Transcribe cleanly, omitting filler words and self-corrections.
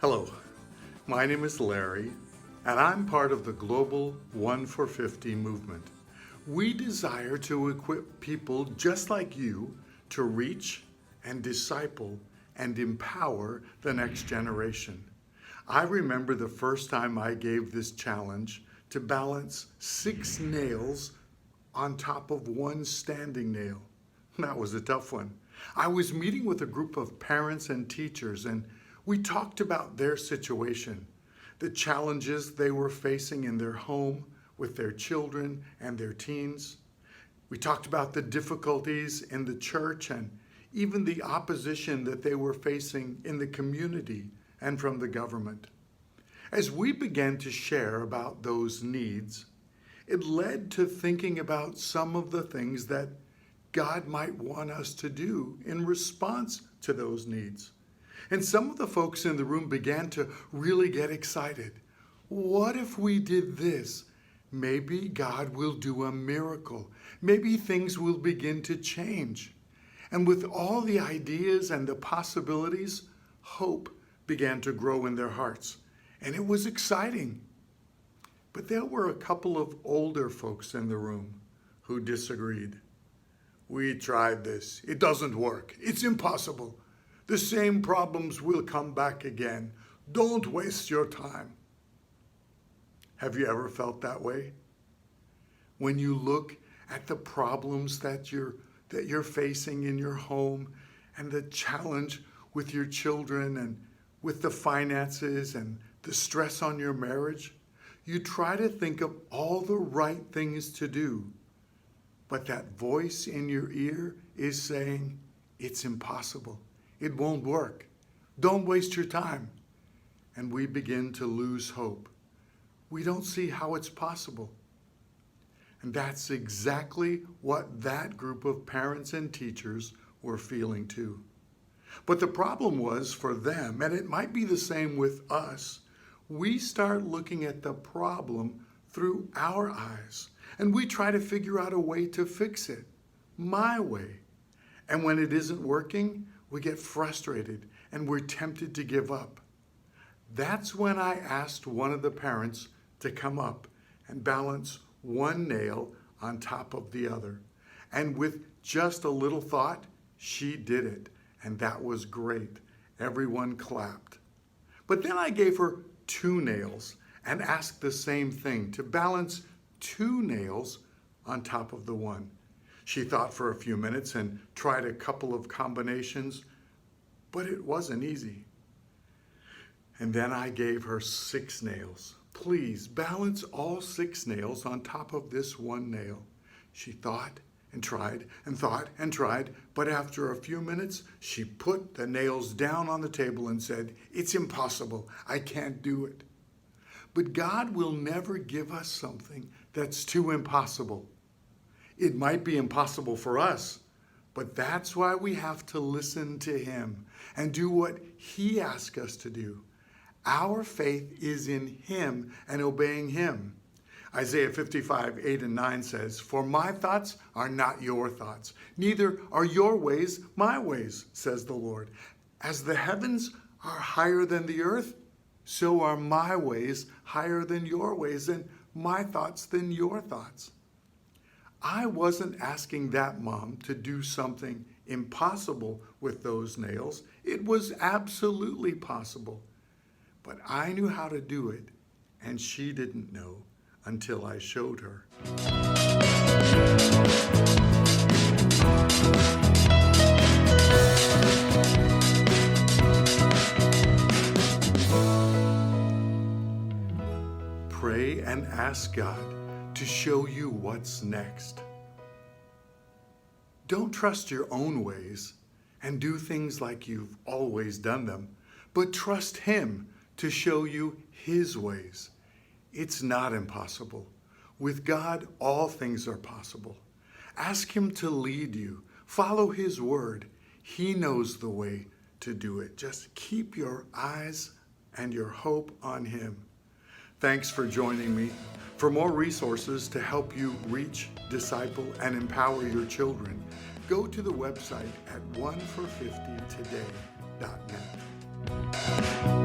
Hello, my name is Larry, and I'm part of the global 1 for 50 movement. We desire to equip people just like you to reach and disciple and empower the next generation. I remember the first time I gave this challenge to balance 6 nails on top of one standing nail. That was a tough one. I was meeting with a group of parents and teachers, and we talked about their situation, the challenges they were facing in their home with their children and their teens. We talked about the difficulties in the church and even the opposition that they were facing in the community and from the government. As we began to share about those needs, it led to thinking about some of the things that God might want us to do in response to those needs. And some of the folks in the room began to really get excited. What if we did this? Maybe God will do a miracle. Maybe things will begin to change. And with all the ideas and the possibilities, hope began to grow in their hearts. And it was exciting. But there were a couple of older folks in the room who disagreed. We tried this. It doesn't work. It's impossible. The same problems will come back again. Don't waste your time. Have you ever felt that way? When you look at the problems that you're facing in your home and the challenge with your children and with the finances and the stress on your marriage, you try to think of all the right things to do. But that voice in your ear is saying, it's impossible. It won't work. Don't waste your time. And we begin to lose hope. We don't see how it's possible. And that's exactly what that group of parents and teachers were feeling too. But the problem was for them, and it might be the same with us, we start looking at the problem through our eyes. And we try to figure out a way to fix it, my way. And when it isn't working, we get frustrated and we're tempted to give up. That's when I asked one of the parents to come up and balance one nail on top of the other. And with just a little thought, she did it. And that was great. Everyone clapped. But then I gave her 2 nails and asked the same thing, to balance 2 nails on top of the one. She thought for a few minutes and tried a couple of combinations, but it wasn't easy. And then I gave her 6 nails. Please balance all 6 nails on top of this one nail. She thought and tried and thought and tried, but after a few minutes, she put the nails down on the table and said, it's impossible. I can't do it. But God will never give us something that's too impossible. It might be impossible for us, but that's why we have to listen to Him and do what He asks us to do. Our faith is in Him and obeying Him. Isaiah 55:8-9 says, for my thoughts are not your thoughts, neither are your ways my ways, says the Lord. As the heavens are higher than the earth, so are my ways higher than your ways, and my thoughts than your thoughts. I wasn't asking that mom to do something impossible with those nails. It was absolutely possible. But I knew how to do it, and she didn't know until I showed her. Pray and ask God to show you what's next. Don't trust your own ways and do things like you've always done them, but trust Him to show you His ways. It's not impossible. With God, all things are possible. Ask Him to lead you. Follow His word. He knows the way to do it. Just keep your eyes and your hope on Him. Thanks for joining me. For more resources to help you reach, disciple, and empower your children, go to the website at 1for50today.net.